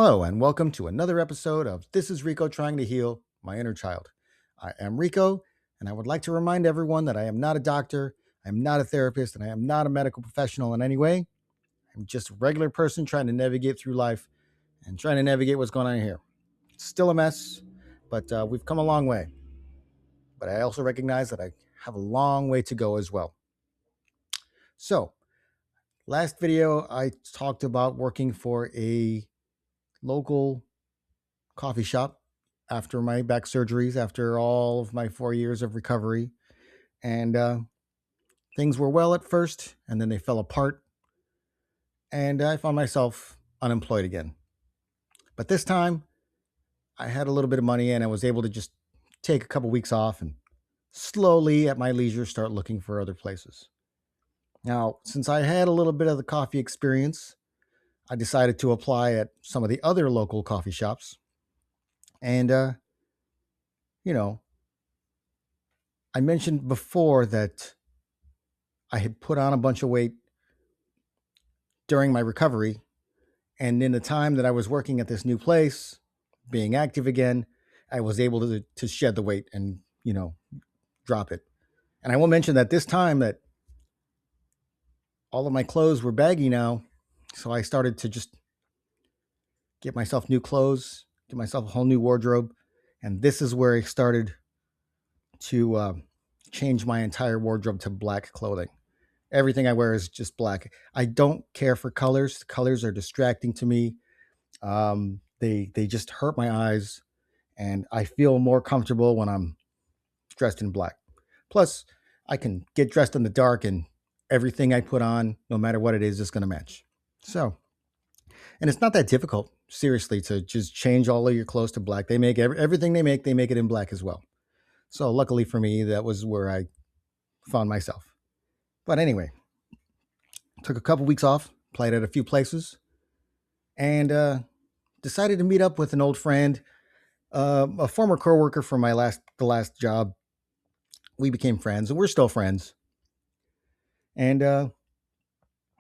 Hello, and welcome to another episode of This is Rico Trying to Heal My Inner Child. I am Rico, and I would like to remind everyone that I am not a doctor, I am not a therapist, and I am not a medical professional in any way. I'm just a regular person trying to navigate through life and trying to navigate what's going on here. It's still a mess, but we've come a long way. But I also recognize that I have a long way to go as well. So, last video, I talked about working for a local coffee shop after my back surgeries, after all of my 4 years of recovery. And things were well at first, and then they fell apart. And I found myself unemployed again. But this time, I had a little bit of money and I was able to just take a couple weeks off and slowly, at my leisure, start looking for other places. Now, since I had a little bit of the coffee experience, I decided to apply at some of the other local coffee shops. And, you know, I mentioned before that I had put on a bunch of weight during my recovery. And in the time that I was working at this new place, being active again, I was able to shed the weight and, drop it. And I will mention that this time that all of my clothes were baggy now. So I started to just get myself new clothes, get myself a whole new wardrobe. And this is where I started to change my entire wardrobe to black clothing. Everything I wear is just black. I don't care for colors. Colors are distracting to me. They just hurt my eyes, and I feel more comfortable when I'm dressed in black. Plus, I can get dressed in the dark, and everything I put on, no matter what it is going to match. So, and it's not that difficult, seriously, to just change all of your clothes to black. They make everything they make it in black as well. So, luckily for me, that was where I found myself. But anyway, took a couple weeks off, played at a few places, and decided to meet up with an old friend, a former coworker from the last job. We became friends, and we're still friends. And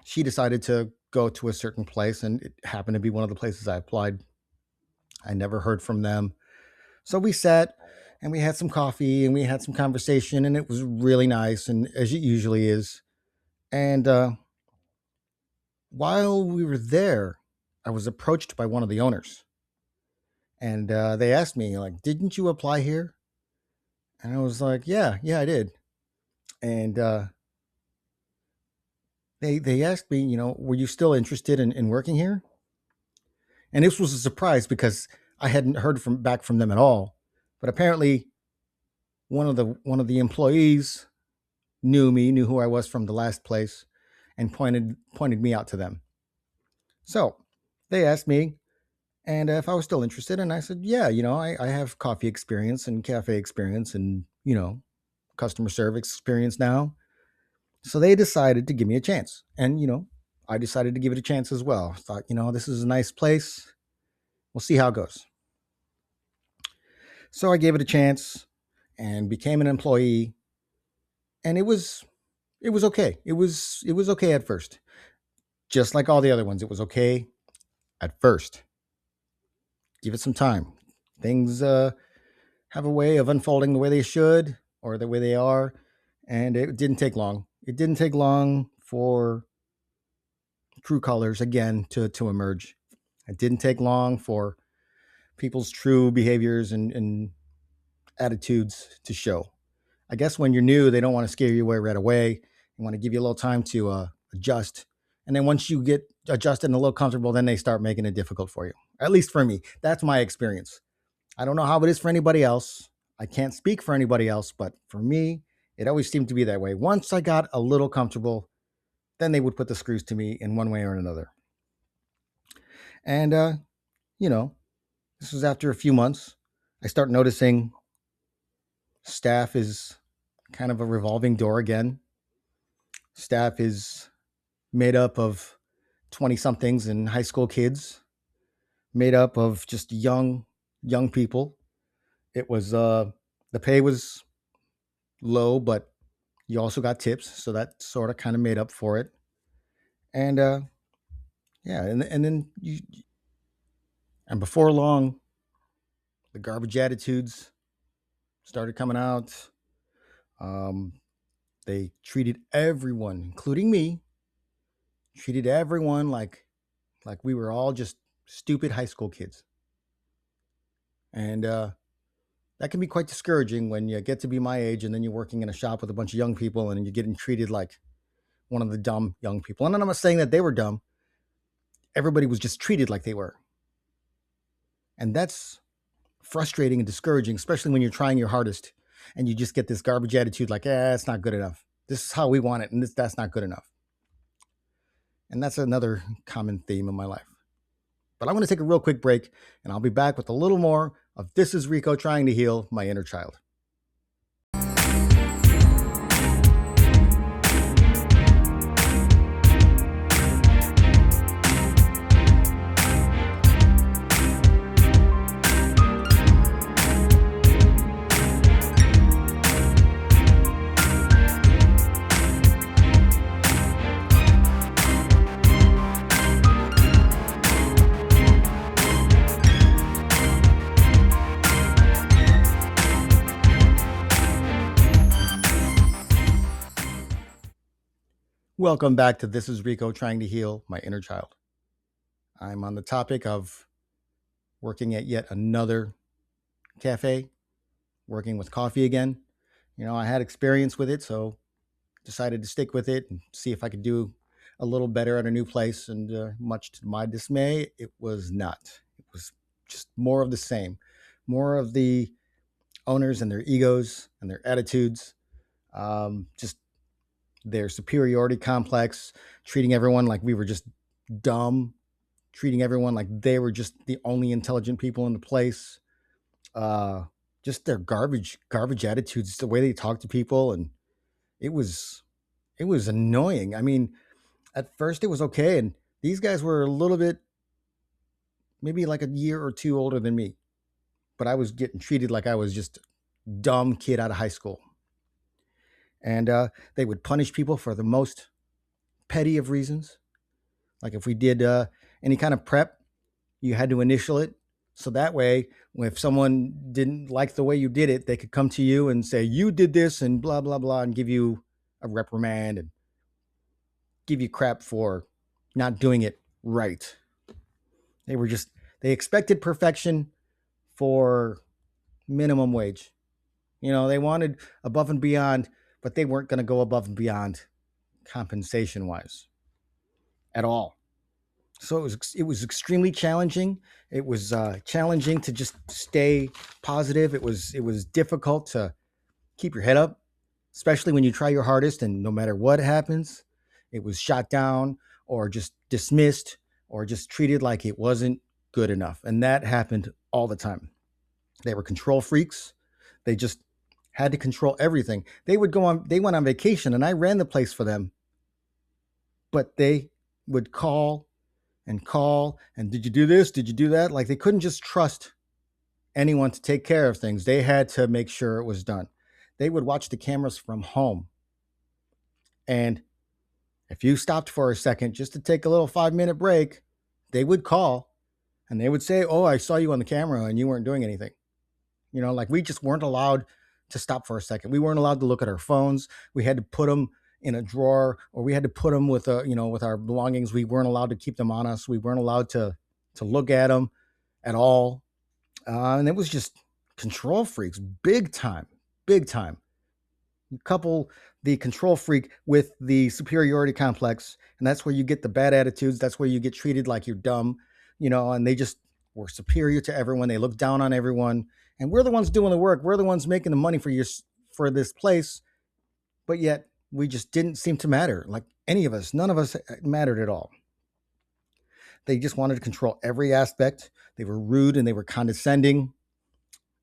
she decided to go to a certain place, and it happened to be one of the places I applied. I never heard from them, so we sat and we had some coffee and we had some conversation, and it was really nice, and as it usually is. And while we were there, I was approached by one of the owners. And they asked me, like, didn't you apply here? And I was like, yeah, I did. And they asked me, were you still interested in working here? And this was a surprise because I hadn't heard back from them at all. But apparently, one of the employees knew who I was from the last place, and pointed me out to them. So they asked me, and if I was still interested, and I said, yeah, I have coffee experience and cafe experience and, customer service experience now. So they decided to give me a chance. And, I decided to give it a chance as well. I thought, this is a nice place. We'll see how it goes. So I gave it a chance and became an employee. And it was okay. It was okay at first. Just like all the other ones, it was okay at first. Give it some time. Things have a way of unfolding the way they should or the way they are. And it didn't take long. It didn't take long for true colors again to emerge. It didn't take long for people's true behaviors and attitudes to show. I guess when you're new, they don't want to scare you away right away. They want to give you a little time to adjust. And then once you get adjusted and a little comfortable, then they start making it difficult for you. At least for me. That's my experience. I don't know how it is for anybody else. I can't speak for anybody else, but for me, it always seemed to be that way. Once I got a little comfortable, then they would put the screws to me in one way or another. And, this was after a few months. I start noticing staff is kind of a revolving door again. Staff is made up of 20-somethings and high school kids, made up of just young people. It was the pay was low, but you also got tips, so that sort of kind of made up for it. And yeah, and then And before long, the garbage attitudes started coming out. Um, they treated everyone, including me, treated everyone like we were all just stupid high school kids. And that can be quite discouraging when you get to be my age and then you're working in a shop with a bunch of young people and you're getting treated like one of the dumb young people. And I'm not saying that they were dumb. Everybody was just treated like they were. And that's frustrating and discouraging, especially when you're trying your hardest and you just get this garbage attitude like, it's not good enough. This is how we want it, and that's not good enough. And that's another common theme in my life. But I'm going to take a real quick break, and I'll be back with a little more of This is Rico trying to heal my inner child. Welcome back to This is Rico trying to heal my inner child. I'm on the topic of working at yet another cafe, working with coffee again. I had experience with it, so decided to stick with it and see if I could do a little better at a new place. And much to my dismay, it was not. It was just more of the same, more of the owners and their egos and their attitudes, just their superiority complex, treating everyone like we were just dumb, treating everyone like they were just the only intelligent people in the place. Just their garbage attitudes, the way they talk to people, and it was annoying. I mean, at first it was okay, and these guys were a little bit, maybe like a year or two older than me, but I was getting treated like I was just a dumb kid out of high school. And they would punish people for the most petty of reasons. Like if we did any kind of prep, you had to initial it. So that way, if someone didn't like the way you did it, they could come to you and say, you did this and blah, blah, blah, and give you a reprimand and give you crap for not doing it right. They expected perfection for minimum wage. They wanted above and beyond, but they weren't going to go above and beyond compensation wise at all. So it was extremely challenging. It was challenging to just stay positive. It was difficult to keep your head up, especially when you try your hardest and no matter what happens, it was shot down or just dismissed or just treated like it wasn't good enough. And that happened all the time. They were control freaks. They just had to control everything. They went on vacation and I ran the place for them, but they would call and did you do this? Did you do that? Like they couldn't just trust anyone to take care of things. They had to make sure it was done. They would watch the cameras from home. And if you stopped for a second just to take a little 5-minute break, they would call and they would say, oh, I saw you on the camera and you weren't doing anything. Like we just weren't allowed to stop for a second. We weren't allowed to look at our phones. We had to put them in a drawer, or we had to put them with with our belongings. We weren't allowed to keep them on us. We weren't allowed to look at them at all. And it was just control freaks, big time. You couple the control freak with the superiority complex, and that's where you get the bad attitudes. That's where you get treated like you're dumb, and they just were superior to everyone. They look down on everyone, and we're the ones doing the work. We're the ones making the money for this place, but yet we just didn't seem to matter. Like any of us, none of us mattered at all. They just wanted to control every aspect. They were rude and they were condescending.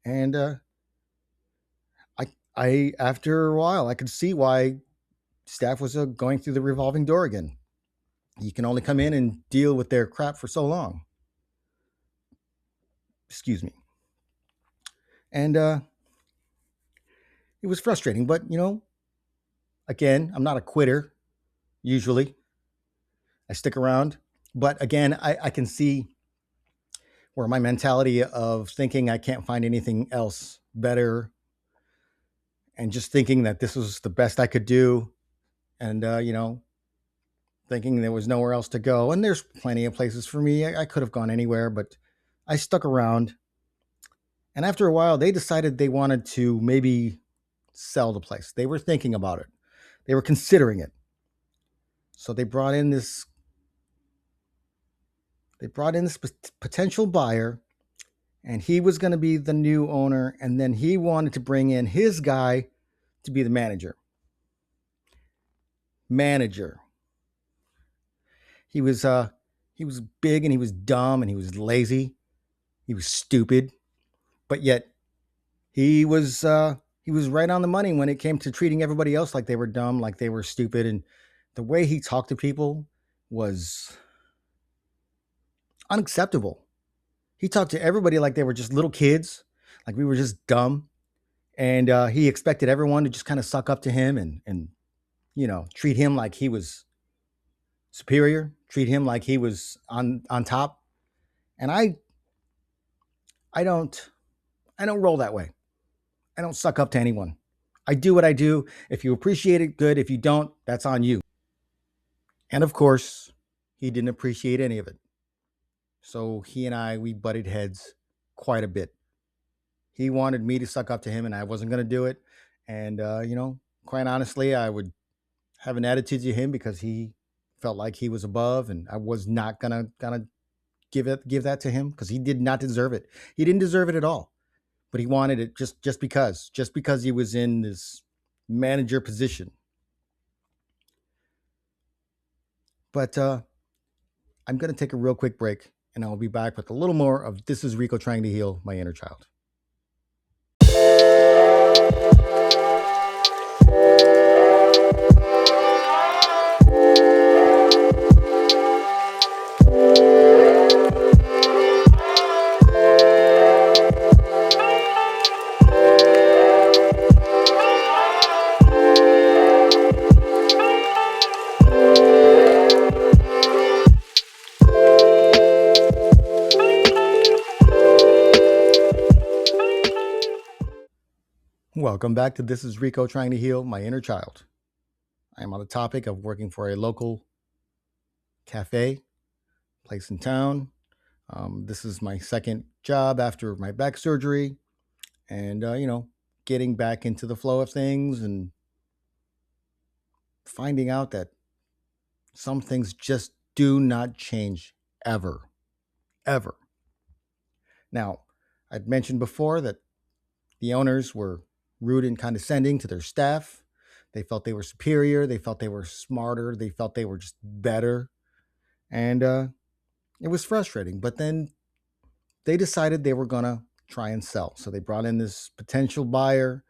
And I after a while, I could see why staff was going through the revolving door again. You can only come in and deal with their crap for so long. Excuse me. And it was frustrating, but again, I'm not a quitter. Usually I stick around, but again, I can see where my mentality of thinking I can't find anything else better and just thinking that this was the best I could do, and thinking there was nowhere else to go. And there's plenty of places for me. I could have gone anywhere, but I stuck around. And after a while, they decided they wanted to maybe sell the place. They were thinking about it. They were considering it. So they brought in this potential buyer, and he was going to be the new owner, and then he wanted to bring in his guy to be the manager. He was big, and he was dumb, and he was lazy. He was stupid, but yet he was right on the money when it came to treating everybody else like they were dumb, like they were stupid. And the way he talked to people was unacceptable. He talked to everybody like they were just little kids, like we were just dumb. And he expected everyone to just kind of suck up to him and treat him like he was superior, treat him like he was on top. And I don't roll that way. I don't suck up to anyone. I do what I do. If you appreciate it, good. If you don't, that's on you. And of course, he didn't appreciate any of it. So he and we butted heads quite a bit. He wanted me to suck up to him, and I wasn't going to do it. And, quite honestly, I would have an attitude to him because he felt like he was above, and I was not gonna give that to him because he did not deserve it. He didn't deserve it at all. But he wanted it just because he was in this manager position. But I'm going to take a real quick break, and I'll be back with a little more of This is Rico trying to heal my inner child. Welcome back to This is Rico trying to heal my inner child. I am on the topic of working for a local cafe, place in town. This is my second job after my back surgery, and getting back into the flow of things and finding out that some things just do not change ever, ever. Now, I'd mentioned before that the owners were rude and condescending to their staff. They felt they were superior. They felt they were smarter. They felt they were just better. And it was frustrating. But then they decided they were going to try and sell. So they brought in this potential buyer.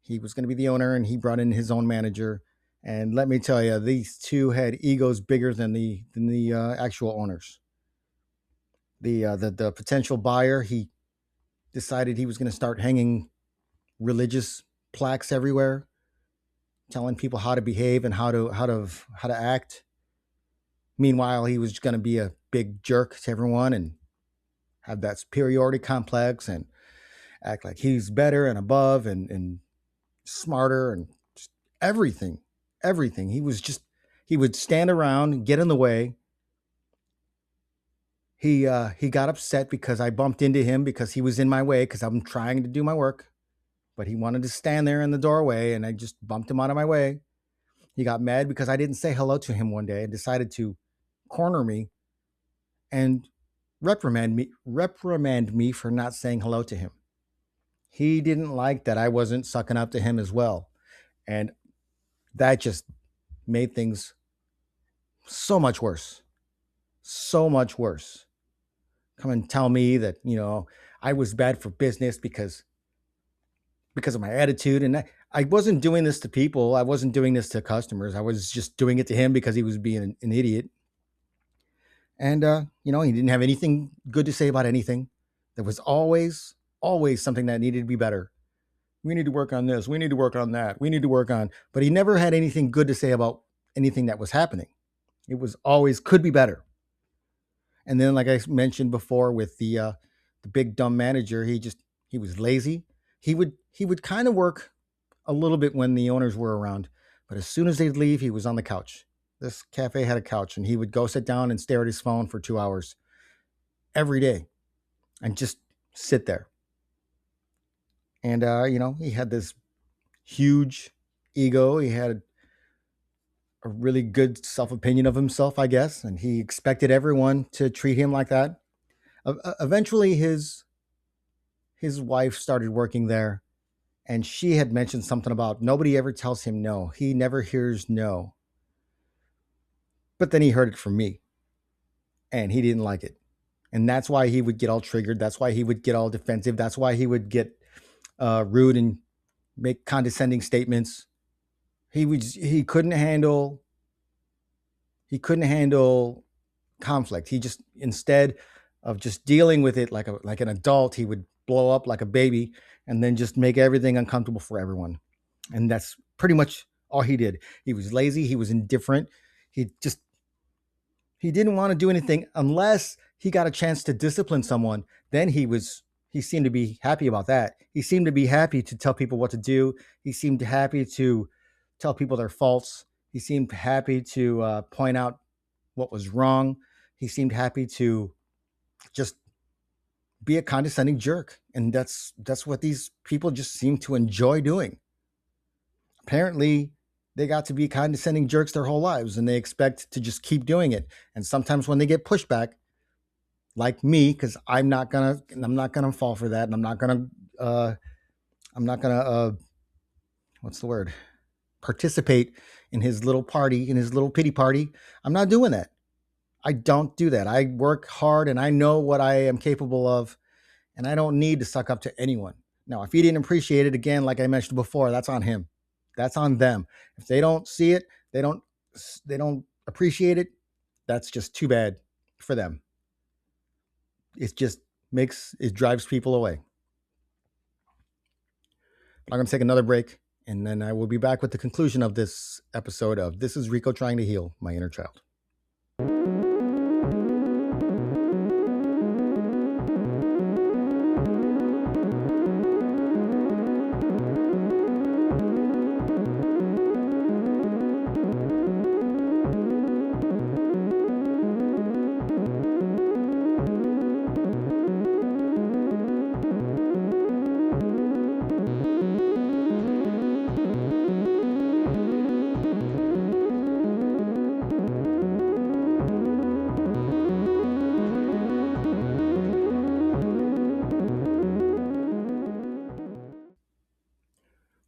He was going to be the owner, and he brought in his own manager. And let me tell you, these two had egos bigger than the actual owners. The potential buyer, he decided he was going to start hanging religious plaques everywhere, telling people how to behave and how to act. Meanwhile, he was going to be a big jerk to everyone and have that superiority complex and act like he's better and above and smarter and just everything. He would stand around, get in the way. He got upset because I bumped into him because he was in my way because I'm trying to do my work, but he wanted to stand there in the doorway, and I just bumped him out of my way. He got mad because I didn't say hello to him one day and decided to corner me and reprimand me for not saying hello to him. He didn't like that I wasn't sucking up to him as well. And that just made things so much worse. So much worse. Come and tell me that, I was bad for business because of my attitude. And I wasn't doing this to people. I wasn't doing this to customers. I was just doing it to him because he was being an idiot. And, he didn't have anything good to say about anything. There was always something that needed to be better. We need to work on this. We need to work on that. We need to work on, but he never had anything good to say about anything that was happening. It was always could be better. And then, like I mentioned before, with the big dumb manager, he was lazy. He would kind of work a little bit when the owners were around, but as soon as they'd leave, he was on the couch. This cafe had a couch, and he would go sit down and stare at his phone for 2 hours every day and just sit there. And he had this huge ego. He had a really good self opinion of himself, I guess, and he expected everyone to treat him like that. Eventually, his wife started working there, and she had mentioned something about nobody ever tells him no. He never hears no. But then he heard it from me, and he didn't like it. And that's why he would get all triggered. That's why he would get all defensive. That's why he would get rude and make condescending statements. He couldn't handle conflict. He just, instead of just dealing with it like an adult, he would blow up like a baby and then just make everything uncomfortable for everyone. And that's pretty much all he did. He was lazy. He was indifferent. He didn't want to do anything unless he got a chance to discipline someone. Then he seemed to be happy about that. He seemed to be happy to tell people what to do. He seemed happy to tell people their faults. He seemed happy to point out what was wrong. He seemed happy to just be a condescending jerk. And that's what these people just seem to enjoy doing. Apparently, they got to be condescending jerks their whole lives, and they expect to just keep doing it. And sometimes when they get pushback, like me, because I'm not gonna fall for that, and I'm not gonna what's the word? Participate in his little party, in his little pity party. I'm not doing that. I don't do that. I work hard, and I know what I am capable of, and I don't need to suck up to anyone. Now, if he didn't appreciate it, again, like I mentioned before, that's on him. That's on them. If they don't see it, they don't appreciate it. That's just too bad for them. It drives people away. I'm going to take another break, and then I will be back with the conclusion of this episode of This is Rico Trying to Heal My Inner Child.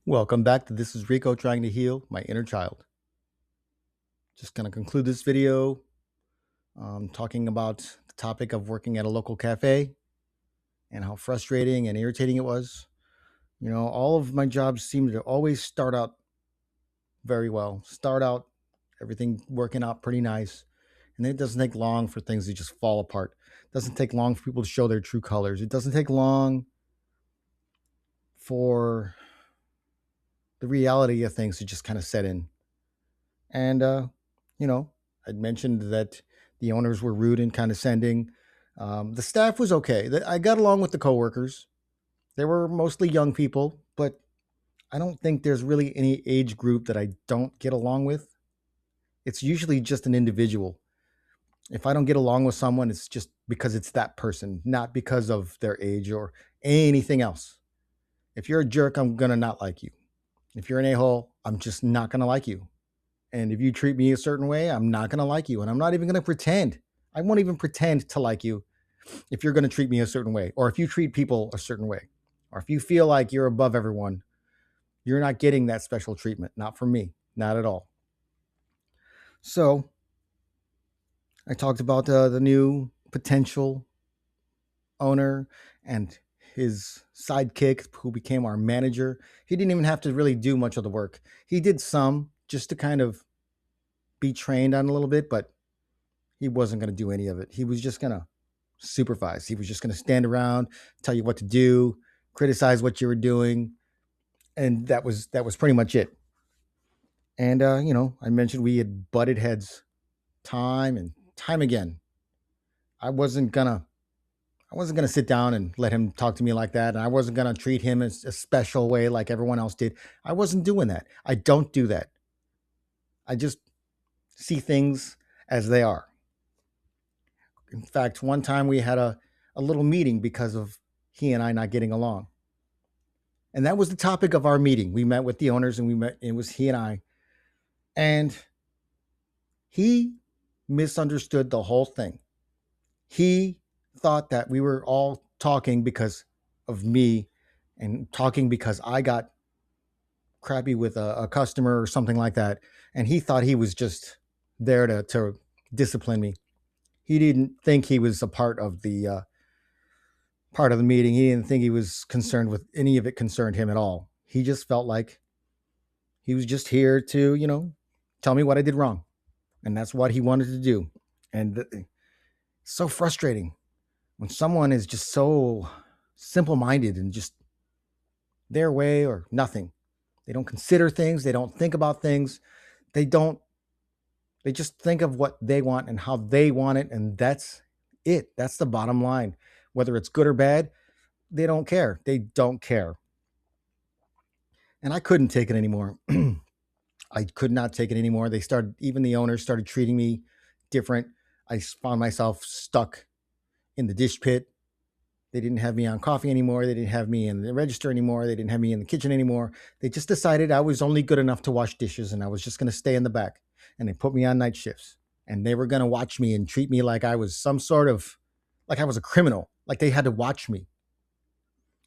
Welcome back to This is Rico Trying to Heal My Inner Child. Just going to conclude this video talking about the topic of working at a local cafe and how frustrating and irritating it was. All of my jobs seem to always start out very well, everything working out pretty nice. And then it doesn't take long for things to just fall apart. It doesn't take long for people to show their true colors. It doesn't take long for the reality of things to just kind of set in. And, I'd mentioned that the owners were rude and condescending. The staff was okay. I got along with the coworkers. They were mostly young people, but I don't think there's really any age group that I don't get along with. It's usually just an individual. If I don't get along with someone, it's just because it's that person, not because of their age or anything else. If you're a jerk, I'm going to not like you. If you're an a-hole, I'm just not going to like you. And if you treat me a certain way, I'm not going to like you. And I'm not even going to pretend. I won't even pretend to like you if you're going to treat me a certain way, or if you treat people a certain way, or if you feel like you're above everyone, you're not getting that special treatment. Not from me. Not at all. So I talked about the new potential owner and his sidekick who became our manager. He didn't even have to really do much of the work. He did some just to kind of be trained on a little bit, but he wasn't going to do any of it. He was just going to supervise. He was just going to stand around, tell you what to do, criticize what you were doing. And that was pretty much it. And, I mentioned we had butted heads time and time again. I wasn't gonna I wasn't gonna sit down and let him talk to me like that. And I wasn't gonna treat him as a special way like everyone else did. I wasn't doing that. I don't do that. I just see things as they are. In fact, one time we had a little meeting because of he and I not getting along. And that was the topic of our meeting. We met with the owners and it was he and I. And he misunderstood the whole thing. He thought that we were all talking because of me and talking because I got crappy with a customer or something like that. And he thought he was just there to discipline me. He didn't think he was a part of the meeting. He didn't think he was concerned with any of it concerned him at all. He just felt like he was just here to, tell me what I did wrong. And that's what he wanted to do. And it's so frustrating when someone is just so simple minded and just their way or nothing. They don't consider things. They don't think about things. They don't, they just think of what they want and how they want it. And that's it. That's the bottom line. Whether it's good or bad, they don't care. They don't care. And I couldn't take it anymore. I could not take it anymore. Even the owners started treating me different. I found myself stuck in the dish pit. They didn't have me on coffee anymore. They didn't have me in the register anymore. They didn't have me in the kitchen anymore. They just decided I was only good enough to wash dishes and I was just going to stay in the back. And they put me on night shifts and they were going to watch me and treat me like I was like I was a criminal, like they had to watch me.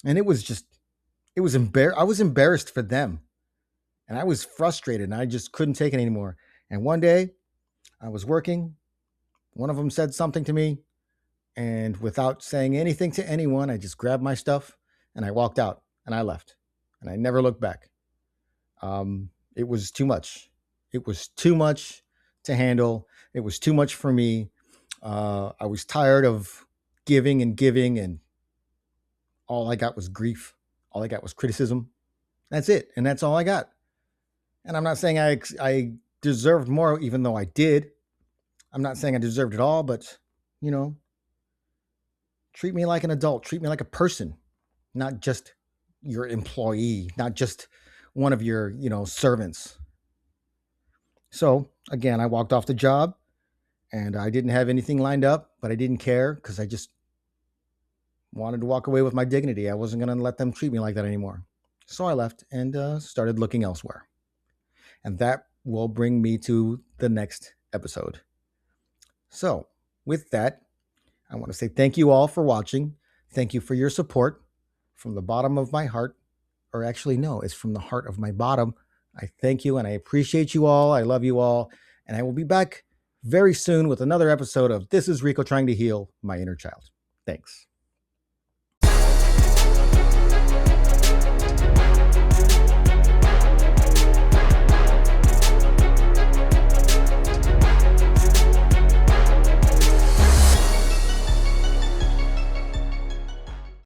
And I was embarrassed for them. And I was frustrated and I just couldn't take it anymore. And one day I was working. One of them said something to me. And without saying anything to anyone, I just grabbed my stuff and I walked out and I left. And I never looked back. It was too much. It was too much to handle. It was too much for me. I was tired of giving and all I got was grief. All I got was criticism. That's it. And that's all I got. And I'm not saying I deserved more, even though I did. I'm not saying I deserved it all, but, you know, treat me like an adult. Treat me like a person, not just your employee, not just one of your, servants. So again, I walked off the job and I didn't have anything lined up, but I didn't care because I just wanted to walk away with my dignity. I wasn't going to let them treat me like that anymore. So I left and started looking elsewhere. And that will bring me to the next episode. So with that, I want to say thank you all for watching. Thank you for your support from the bottom of my heart. Or actually, no, it's from the heart of my bottom. I thank you and I appreciate you all. I love you all. And I will be back very soon with another episode of This is Rico Trying to Heal My Inner Child. Thanks.